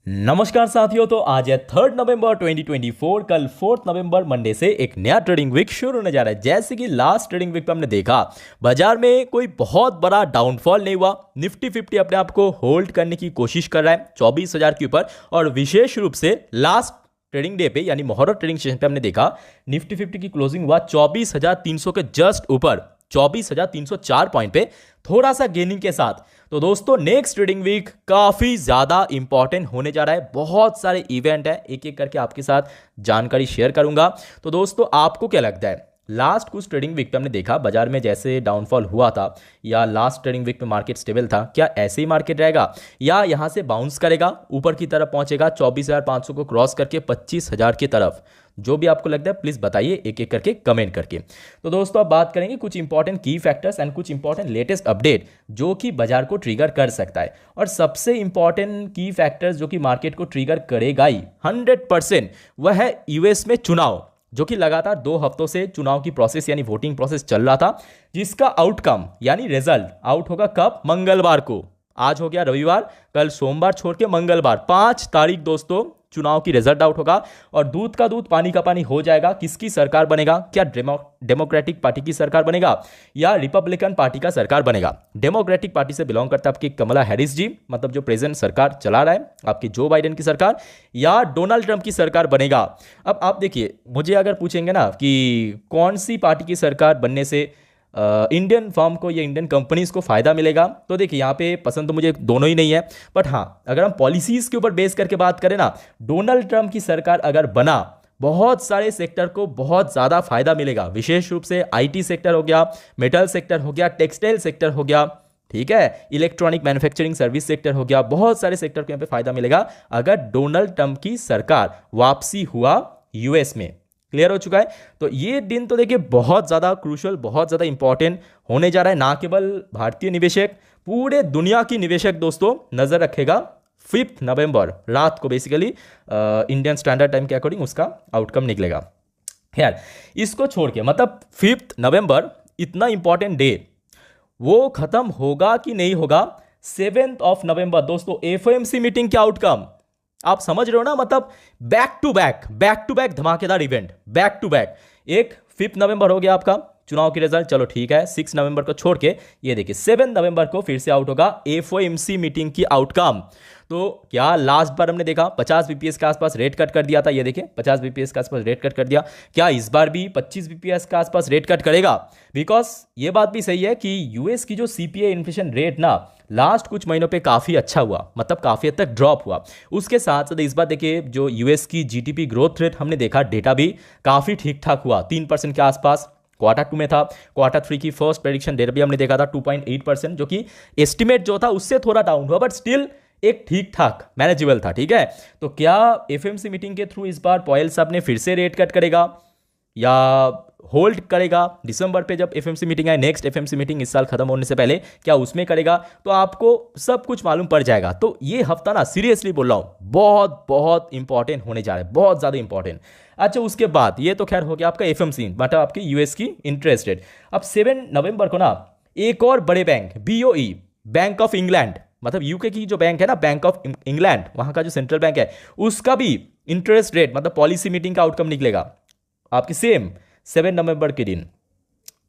नमस्कार साथियों। तो आज है 3 नवंबर 2024। कल 4 नवंबर मंडे से एक नया ट्रेडिंग वीक शुरू होने जा रहा है। जैसे कि लास्ट ट्रेडिंग वीक पे हमने देखा बाजार में कोई बहुत बड़ा डाउनफॉल नहीं हुआ। निफ्टी 50 अपने आप को होल्ड करने की कोशिश कर रहा है 24,000 के ऊपर। और विशेष रूप से लास्ट ट्रेडिंग डे पे यानी मुहर्रम ट्रेडिंग सेशन पे हमने देखा निफ्टी 50 की क्लोजिंग हुआ 24,300 के जस्ट ऊपर, 24,304 पॉइंट पे, थोड़ा सा गेनिंग के साथ। तो दोस्तों नेक्स्ट ट्रेडिंग वीक काफी ज्यादा इंपॉर्टेंट होने जा रहा है। बहुत सारे इवेंट है, एक एक करके आपके साथ जानकारी शेयर करूंगा। तो दोस्तों आपको क्या लगता है, लास्ट कुछ ट्रेडिंग वीक पे हमने देखा बाजार में जैसे डाउनफॉल हुआ था या लास्ट ट्रेडिंग वीक पे मार्केट स्टेबल था, क्या ऐसे ही मार्केट रहेगा या यहां से बाउंस करेगा, ऊपर की तरफ पहुंचेगा 24,500 को क्रॉस करके 25,000 की तरफ? जो भी आपको लगता है प्लीज बताइए एक एक करके कमेंट करके। तो दोस्तों अब बात करेंगे कुछ इंपॉर्टेंट की फैक्टर्स एंड कुछ इंपॉर्टेंट लेटेस्ट अपडेट जो कि बाजार को ट्रिगर कर सकता है। और सबसे इंपॉर्टेंट की फैक्टर्स जो कि मार्केट को ट्रिगर करेगा ही 100%, वह है यूएस में चुनाव, जो कि लगातार 2 हफ्तों से चुनाव की प्रोसेस यानी वोटिंग प्रोसेस चल रहा था, जिसका आउटकम यानी रिजल्ट आउट होगा कब? मंगलवार को। आज हो गया रविवार, कल सोमवार छोड़ के मंगलवार 5 तारीख दोस्तों चुनाव की रिजल्ट आउट होगा। और दूध का दूध पानी का पानी हो जाएगा। किसकी सरकार बनेगा? क्या डेमोक्रेटिक पार्टी की सरकार बनेगा या रिपब्लिकन पार्टी का सरकार बनेगा? डेमोक्रेटिक पार्टी से बिलोंग करता है आपकी कमला हैरिस जी, मतलब जो प्रेजेंट सरकार चला रहा है आपकी जो बाइडेन की सरकार, या डोनाल्ड ट्रंप की सरकार बनेगा? अब आप देखिए, मुझे अगर पूछेंगे ना कि कौन सी पार्टी की सरकार बनने से इंडियन फर्म को या इंडियन कंपनीज को फायदा मिलेगा, तो देखिए यहाँ पे पसंद तो मुझे दोनों ही नहीं है। बट हाँ, अगर हम पॉलिसीज के ऊपर बेस करके बात करें ना, डोनाल्ड ट्रंप की सरकार अगर बना, बहुत सारे सेक्टर को बहुत ज़्यादा फायदा मिलेगा। विशेष रूप से आईटी सेक्टर हो गया, मेटल सेक्टर हो गया, टेक्सटाइल सेक्टर हो गया, ठीक है, इलेक्ट्रॉनिक मैन्युफैक्चरिंग सर्विस सेक्टर हो गया, बहुत सारे सेक्टर को यहाँ पे फायदा मिलेगा अगर डोनाल्ड ट्रंप की सरकार वापसी हुआ यूएस में। क्लियर हो चुका है? तो ये दिन तो देखिए बहुत ज़्यादा क्रूशल, बहुत ज़्यादा इंपॉर्टेंट होने जा रहा है। ना केवल भारतीय निवेशक, पूरे दुनिया की निवेशक दोस्तों नज़र रखेगा 5 नवंबर रात को, बेसिकली इंडियन स्टैंडर्ड टाइम के अकॉर्डिंग उसका आउटकम निकलेगा। यार इसको छोड़ के मतलब 5 नवंबर इतना इंपॉर्टेंट डे, वो खत्म होगा कि नहीं होगा 7 नवंबर दोस्तों एफओएमसी मीटिंग के आउटकम। आप समझ रहे हो ना, मतलब बैक टू बैक धमाकेदार इवेंट, बैक टू बैक। एक 5 नवंबर हो गया आपका चुनाव की रिजल्ट, चलो ठीक है। 6 नवंबर को छोड़ के ये देखिए 7 नवंबर को फिर से आउट होगा एफओएमसी मीटिंग की आउटकम। तो क्या लास्ट बार हमने देखा 50 बीपीएस के आसपास रेट कट कर दिया था, ये देखिए 50 बीपीएस के आसपास रेट कट कर दिया। क्या इस बार भी 25 बीपीएस के आसपास रेट कट करेगा? बिकॉज ये बात भी सही है कि यूएस की जो सीपीआई इन्फ्लेशन रेट ना लास्ट कुछ महीनों पे काफ़ी अच्छा हुआ, मतलब काफ़ी हद तक ड्रॉप हुआ। उसके साथ साथ इस बार देखिए जो यूएस की जीडीपी ग्रोथ रेट हमने देखा, डेटा भी काफ़ी ठीक ठाक हुआ, 3% के आसपास Q2 में था। Q3 की फर्स्ट प्रेडिक्शन डेटा भी हमने देखा था 2.8%, जो कि एस्टिमेट जो था उससे थोड़ा डाउन हुआ, बट स्टिल एक ठीक ठाक मैनेजेबल था। ठीक है, तो क्या एफएमसी मीटिंग के थ्रू इस बार पॉयल साहब ने फिर से रेट कट करेगा या होल्ड करेगा? दिसंबर पे जब एफएमसी मीटिंग है, नेक्स्ट एफएमसी मीटिंग इस साल खत्म होने से पहले, क्या उसमें करेगा? तो आपको सब कुछ मालूम पड़ जाएगा। तो ये हफ्ता ना सीरियसली बोल रहा हूं बहुत बहुत इंपॉर्टेंट होने जा रहा है, बहुत ज्यादा इंपॉर्टेंट। अच्छा, उसके बाद ये तो खैर हो गया आपका एफएमसी, मतलब आपकी यूएस की इंटरेस्ट रेट। अब 7 नवंबर को ना एक और बड़े bank BOE, bank of England, मतलब यूके की जो बैंक है ना, बैंक ऑफ इंग्लैंड, वहां का जो सेंट्रल बैंक है, उसका भी इंटरेस्ट रेट मतलब पॉलिसी मीटिंग का आउटकम निकलेगा आपकी सेम 7 नवंबर के दिन।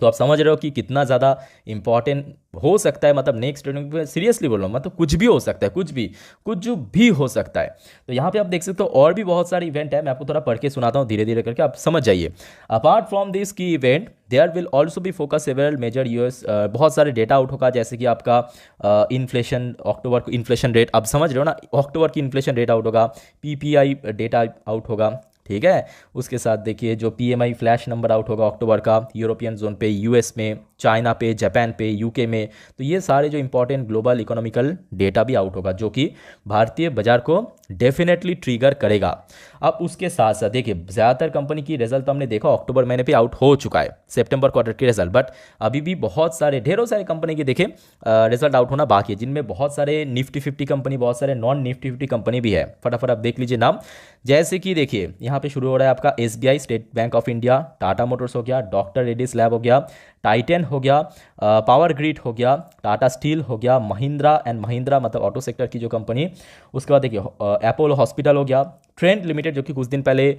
तो आप समझ रहे हो कि कितना ज़्यादा इंपॉर्टेंट हो सकता है, मतलब नेक्स्ट ट्रेडिंग पे सीरियसली बोल रहा हूँ, मतलब कुछ भी हो सकता है, कुछ भी हो सकता है। तो यहाँ पे आप देख सकते हो और भी बहुत सारे इवेंट है, मैं आपको थोड़ा पढ़ के सुनाता हूँ धीरे धीरे करके, आप समझ जाइए। Apart from this key event there will also be focus several major US, बहुत सारे डेटा आउट होगा, जैसे कि आपका इन्फ्लेशन, अक्टूबर को इन्फ्लेशन रेट, आप समझ रहे हो ना, अक्टूबर की इन्फ्लेशन रेट आउट होगा, पीपीआई डेटा आउट होगा, ठीक है। उसके साथ देखिए जो पीएमआई फ्लैश नंबर आउट होगा अक्टूबर का, यूरोपियन जोन पे, यूएस में, चाइना पे, जापान पे, यूके में। तो ये सारे जो इंपॉर्टेंट ग्लोबल इकोनॉमिकल डेटा भी आउट होगा, जो कि भारतीय बाजार को डेफिनेटली ट्रिगर करेगा। अब उसके साथ साथ देखिए ज़्यादातर कंपनी की रिजल्ट तो हमने देखा अक्टूबर महीने पे आउट हो चुका है, सितंबर क्वार्टर की रिजल्ट, बट अभी भी बहुत सारे ढेरों सारे कंपनी के देखे रिजल्ट आउट होना बाकी है, जिनमें बहुत सारे निफ्टी 50 कंपनी, बहुत सारे नॉन निफ्टी 50 कंपनी भी है। फटाफट आप देख लीजिए नाम, जैसे कि देखिए यहाँ पे शुरू हो रहा है आपका SBI, state bank of India, Tata Motors हो गया, डॉक्टर रेड्डीज लैब हो गया, टाइटन हो गया, पावर ग्रिड हो गया, टाटा स्टील हो गया, महिंद्रा एंड महिंद्रा मतलब ऑटो सेक्टर की जो कंपनी, उसके बाद देखिए अपोलो हॉस्पिटल हो गया, ट्रेंड लिमिटेड जो कि कुछ दिन पहले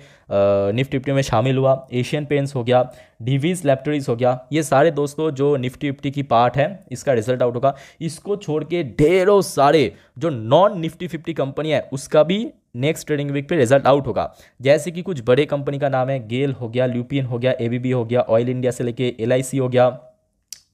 निफ्टी 50 में शामिल हुआ, एशियन पेंट्स हो गया, डिवीज लैबोरेटरीज हो गया। ये सारे दोस्तों जो निफ्टी 50 की पार्ट है, इसका रिजल्ट आउट होगा। इसको छोड़ के ढेरों सारे जो नॉन निफ्टी 50 कंपनी है उसका भी नेक्स्ट ट्रेडिंग वीक पे रिजल्ट आउट होगा। जैसे कि कुछ बड़े कंपनी का नाम है, गेल हो गया, ल्यूपिन हो गया, एबीबी हो गया, ऑयल इंडिया से लेके एलआईसी हो गया,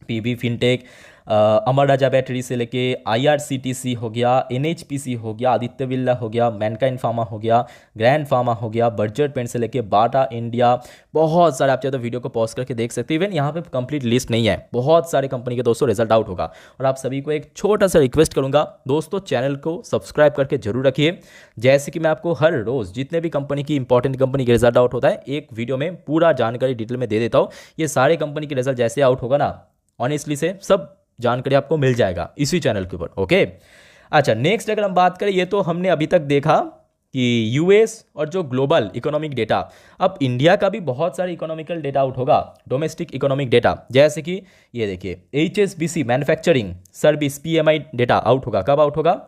पीबी फिनटेक, अमर राजा बैटरी से लेके आईआरसीटीसी हो गया, एनएचपीसी हो गया, आदित्य बिरला हो गया, मैनकाइंड फार्मा हो गया, ग्रैंड फार्मा हो गया, बर्जर पेंट से लेके बाटा इंडिया, बहुत सारे। आप चाहे तो वीडियो को पॉज करके देख सकते हैं। इवन यहाँ पे कंप्लीट लिस्ट नहीं है, बहुत सारे कंपनी के दोस्तों रिजल्ट आउट होगा। और आप सभी को एक छोटा सा रिक्वेस्ट करूंगा दोस्तों, चैनल को सब्सक्राइब करके जरूर रखिए। जैसे कि मैं आपको हर रोज जितने भी कंपनी की इंपॉर्टेंट कंपनी के रिजल्ट आउट होता है एक वीडियो में पूरा जानकारी डिटेल में दे देता हूँ। ये सारे कंपनी के रिजल्ट जैसे आउट होगा ना, ऑनेस्टली से सब जानकारी आपको मिल जाएगा इसी चैनल के ऊपर। ओके, अच्छा नेक्स्ट अगर हम बात करें, ये तो हमने अभी तक देखा कि यूएस और जो ग्लोबल इकोनॉमिक डेटा, अब इंडिया का भी बहुत सारे इकोनॉमिकल डेटा आउट होगा, डोमेस्टिक इकोनॉमिक डेटा। जैसे कि ये देखिए HSBC manufacturing service PMI data out होगा। कब आउट होगा?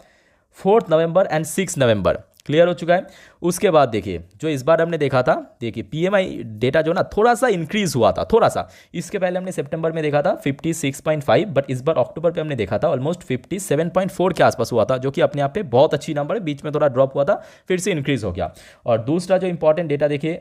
4 नवंबर एंड 6 नवंबर। क्लियर हो चुका है। उसके बाद देखिए जो इस बार हमने देखा था, देखिए पीएमआई डेटा जो ना थोड़ा सा इंक्रीज हुआ था, थोड़ा सा। इसके पहले हमने सितंबर में देखा था 56.5, बट इस बार अक्टूबर पे हमने देखा था ऑलमोस्ट 57.4 के आसपास हुआ था, जो कि अपने आप पे बहुत अच्छी नंबर है। बीच में थोड़ा ड्रॉप हुआ था, फिर से इंक्रीज हो गया। और दूसरा जो इंपॉर्टेंट डेटा देखिए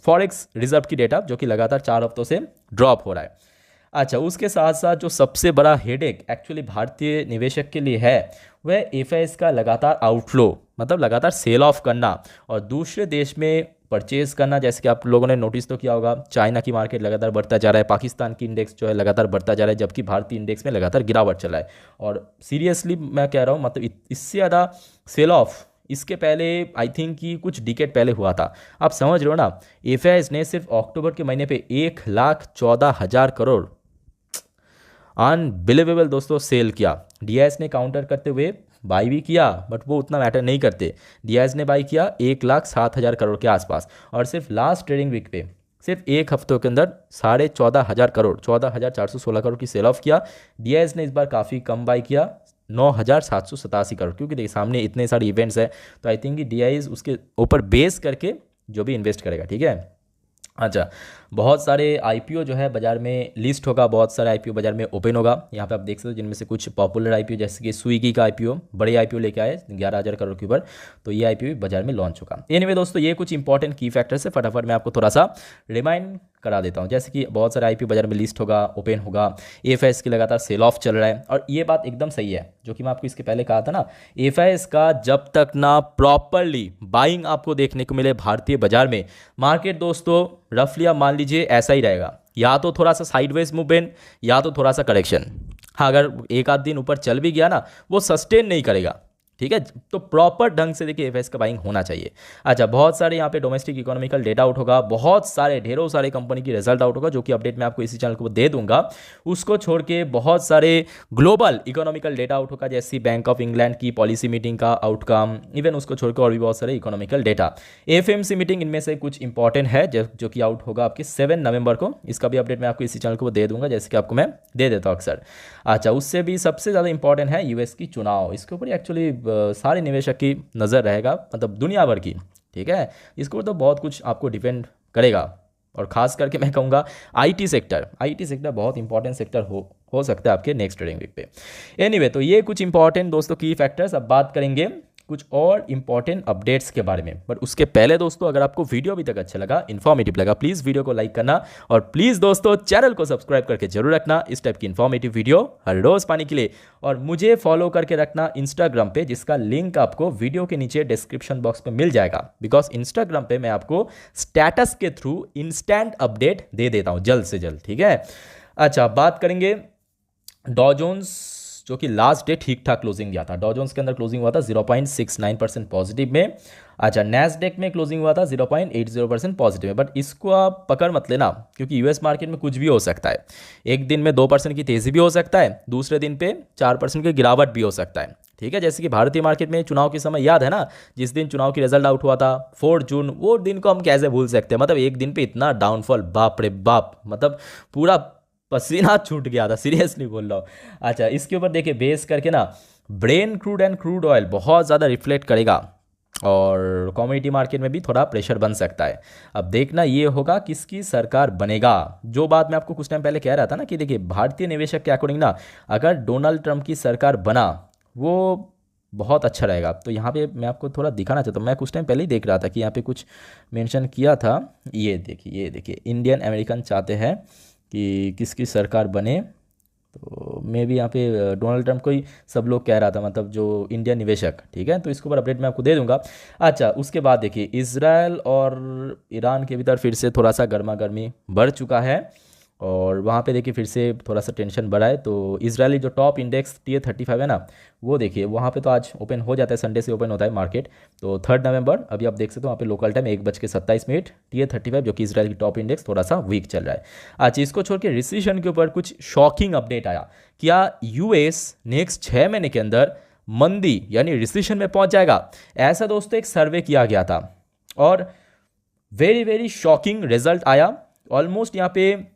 फॉरेक्स रिजर्व की डेटा, जो कि लगातार 4 हफ्तों से ड्रॉप हो रहा है। अच्छा, उसके साथ साथ जो सबसे बड़ा हेडेक एक्चुअली भारतीय निवेशक के लिए है वह एफआईएस का लगातार आउटफ्लो, मतलब लगातार सेल ऑफ करना और दूसरे देश में परचेज करना। जैसे कि आप लोगों ने नोटिस तो किया होगा, चाइना की मार्केट लगातार बढ़ता जा रहा है, पाकिस्तान की इंडेक्स जो है लगातार बढ़ता जा रहा है, जबकि भारतीय इंडेक्स में लगातार गिरावट चला है। और सीरियसली मैं कह रहा हूँ, मतलब इससे ज़्यादा सेल ऑफ इसके पहले आई थिंक कि कुछ डिकेड पहले हुआ था। आप समझ रहे हो ना, एफआईएस ने सिर्फ अक्टूबर के महीने पे 1,14,000 करोड़ अनबिलीवेबल दोस्तों सेल किया। डीआईएस ने काउंटर करते हुए बाई भी किया, बट वो उतना मैटर नहीं करते। डीआईएस ने बाई किया 1,07,000 करोड़ के आसपास, और सिर्फ लास्ट ट्रेडिंग वीक पे सिर्फ एक हफ्तों के अंदर 14,500 करोड़, 14,416 करोड़ की सेल ऑफ किया। डीआईएस ने इस बार काफ़ी कम बाई किया, 9,787 करोड़। क्योंकि देखिए सामने इतने सारे इवेंट्स हैं, तो आई थिंक कि डीआईएस उसके ऊपर बेस करके जो भी इन्वेस्ट करेगा। ठीक है। अच्छा, बहुत सारे आईपीओ जो है बाजार में लिस्ट होगा, बहुत सारे आईपीओ बाजार में ओपन होगा। यहाँ पे आप देख सकते हो, जिनमें से कुछ पॉपुलर आईपीओ जैसे कि स्विगी का आईपीओ, बड़े आईपीओ लेके आए 11,000 करोड़ के ऊपर, तो ये आईपीओ बाजार में लॉन्च होगा। एनीवे दोस्तों, ये कुछ इंपॉर्टेंट की फैक्टर्स है, फटाफट मैं आपको थोड़ा सा रिमाइंड करा देता हूँ। जैसे कि बहुत सारे आईपीओ बाजार में लिस्ट होगा, ओपन होगा, एफआईएस की लगातार सेल ऑफ चल रहा है। और ये बात एकदम सही है जो कि मैं आपको इसके पहले कहा था ना, एफआईएस का जब तक ना प्रॉपरली बाइंग आपको देखने को मिले भारतीय बाजार में, मार्केट दोस्तों रफली आप मान लीजिए ऐसा ही रहेगा, या तो थोड़ा सा साइडवेज मूवमेंट या तो थोड़ा सा करेक्शन। हाँ, अगर एक आध दिन ऊपर चल भी गया ना, वो सस्टेन नहीं करेगा। ठीक है, तो प्रॉपर ढंग से देखिए एफआईएस का बाइंग होना चाहिए। अच्छा, बहुत सारे यहाँ पे डोमेस्टिक इकोनॉमिकल डेटा आउट होगा, बहुत सारे ढेरों सारे कंपनी की रिजल्ट आउट होगा, जो कि अपडेट मैं आपको इसी चैनल को दे दूंगा। उसको छोड़ के बहुत सारे ग्लोबल इकोनॉमिकल डेटा आउट होगा, जैसे बैंक ऑफ इंग्लैंड की पॉलिसी मीटिंग का आउटकम, इवन उसको छोड़ के और भी बहुत सारे इकोनॉमिकल डेटा। एफएमसी मीटिंग इनमें से कुछ इंपॉर्टेंट है जो कि आउट होगा आपके 7 नवंबर को। इसका भी अपडेट मैं आपको इसी चैनल को दे दूंगा, जैसे कि आपको मैं दे देता हूँ अक्सर। अच्छा, उससे भी सबसे ज़्यादा इंपॉर्टेंट है यूएस की चुनाव। इसके ऊपर एक्चुअली सारे निवेशक की नज़र रहेगा, मतलब दुनिया भर की। ठीक है, इसके ऊपर तो बहुत कुछ आपको डिपेंड करेगा। और खास करके मैं कहूँगा आईटी सेक्टर बहुत इंपॉर्टेंट सेक्टर हो सकता है आपके नेक्स्ट ट्रेडिंग वीक पे। एनीवे, तो ये कुछ इंपॉर्टेंट दोस्तों की फैक्टर्स। अब बात करेंगे कुछ और इंपॉर्टेंट अपडेट्स के बारे में, बट उसके पहले दोस्तों, अगर आपको वीडियो अभी तक अच्छा लगा, इन्फॉर्मेटिव लगा, प्लीज़ वीडियो को लाइक करना, और प्लीज़ दोस्तों चैनल को सब्सक्राइब करके जरूर रखना इस टाइप की इन्फॉर्मेटिव वीडियो हर रोज़ पाने के लिए। और मुझे फॉलो करके रखना इंस्टाग्राम पे, जिसका लिंक आपको वीडियो के नीचे डिस्क्रिप्शन बॉक्स में मिल जाएगा। बिकॉज इंस्टाग्राम पे मैं आपको स्टेटस के थ्रू इंस्टेंट अपडेट दे देता हूँ जल्द से जल्द। ठीक है। अच्छा, बात करेंगे डॉ जोन्स, जो कि लास्ट डे ठीक ठाक क्लोजिंग दिया था। डॉ जोन्स के अंदर क्लोजिंग हुआ था 0.69% पॉजिटिव में। अच्छा, नैस्डैक में क्लोजिंग हुआ था 0.80% पॉजिटिव में। बट इसको आप पकड़ मत लेना, क्योंकि यूएस मार्केट में कुछ भी हो सकता है। एक दिन में 2% की तेज़ी भी हो सकता है, दूसरे दिन पे 4% की गिरावट भी हो सकता है। ठीक है, जैसे कि भारतीय मार्केट में चुनाव के समय याद है ना, जिस दिन चुनाव की रिजल्ट आउट हुआ था 4 जून, वो दिन को हम कैसे भूल सकते हैं। मतलब एक दिन पे इतना डाउनफॉल, बाप रे बाप, मतलब पूरा पसीना छूट गया था, सीरियसली बोल रहा हूँ। अच्छा, इसके ऊपर देखिए बेस करके ना brain crude and crude oil बहुत ज़्यादा रिफ्लेक्ट करेगा और कमोडिटी मार्केट में भी थोड़ा प्रेशर बन सकता है। अब देखना ये होगा किसकी सरकार बनेगा। जो बात मैं आपको कुछ टाइम पहले कह रहा था ना कि देखिए भारतीय निवेशक के अकॉर्डिंग ना अगर डोनाल्ड ट्रंप की सरकार बना वो बहुत अच्छा रहेगा। तो यहाँ पे मैं आपको थोड़ा दिखाना चाहता हूँ, मैं कुछ टाइम पहले ही देख रहा था कि यहाँ पे कुछ मेंशन किया था। ये देखिए इंडियन अमेरिकन चाहते हैं कि किसकी सरकार बने, तो मे भी यहाँ पे डोनाल्ड ट्रंप को ही सब लोग कह रहा था, मतलब जो इंडियन निवेशक, ठीक है। तो इसके ऊपर अपडेट मैं आपको दे दूंगा। अच्छा, उसके बाद देखिए इजराइल और ईरान के भीतर फिर से थोड़ा सा गर्मा गर्मी बढ़ चुका है और वहाँ पे देखिए फिर से थोड़ा सा टेंशन बढ़ा है। तो इजरायली जो टॉप इंडेक्स TA35 है ना, वो देखिए वहाँ पे तो आज ओपन हो जाता है, संडे से ओपन होता है मार्केट। तो 3 नवंबर अभी आप देख सकते हो वहाँ पे लोकल टाइम 1:27 TA35 जो कि इजराइल की टॉप इंडेक्स थोड़ा सा वीक चल रहा है। अच्छा, इसको छोड़ के रिसेशन के ऊपर कुछ शॉकिंग अपडेट आया। क्या यूएस नेक्स्ट 6 महीने के अंदर मंदी यानी रिसेशन में पहुंच जाएगा? ऐसा दोस्तों एक सर्वे किया गया था और वेरी वेरी शॉकिंग रिजल्ट आया। ऑलमोस्ट यहाँ पे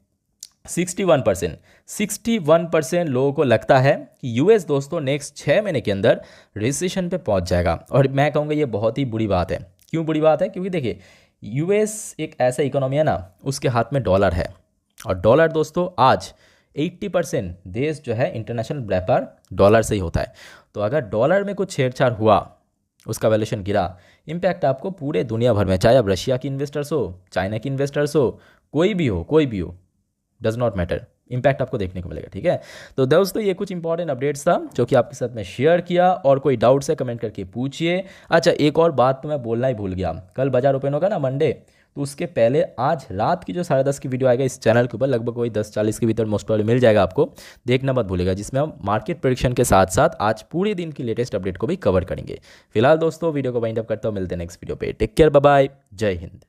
61% लोगों को लगता है कि यूएस दोस्तों नेक्स्ट 6 महीने के अंदर रिसेशन पे पहुंच जाएगा। और मैं कहूँगा ये बहुत ही बुरी बात है। क्यों बुरी बात है? क्योंकि देखिए यूएस एक ऐसा इकोनॉमी है ना, उसके हाथ में डॉलर है और डॉलर दोस्तों आज 80% देश जो है इंटरनेशनल व्यापार डॉलर से ही होता है। तो अगर डॉलर में कुछ छेड़छाड़ हुआ, उसका वैल्यूएशन गिरा, इम्पैक्ट आपको पूरे दुनिया भर में, चाहे अब रशिया की इन्वेस्टर्स हो, चाइना की इन्वेस्टर्स हो, कोई भी हो, डज नॉट मैटर, इम्पैक्ट आपको देखने को मिलेगा, ठीक है। तो दोस्तों ये कुछ इंपॉर्टेंट अपडेट्स था जो कि आपके साथ मैं शेयर किया और कोई डाउट्स है कमेंट करके पूछिए। अच्छा, एक और बात तो मैं बोलना ही भूल गया, कल बाजार ओपन होगा ना मंडे, तो उसके पहले आज रात की जो 10:30 की वीडियो आएगा इस चैनल के ऊपर, लगभग वही 10:40 के भीतर मोस्ट प्रॉब्ली मिल जाएगा आपको, देखना मत भूलेगा, जिसमें हम मार्केट प्रेडिक्शन के साथ साथ आज पूरे दिन की लेटेस्ट अपडेट को भी कवर करेंगे। फिलहाल दोस्तों वीडियो को वाइंड अप करता हूँ, मिलते हैं नेक्स्ट वीडियो पे। टेक केयर, बाय बाय, जय हिंद।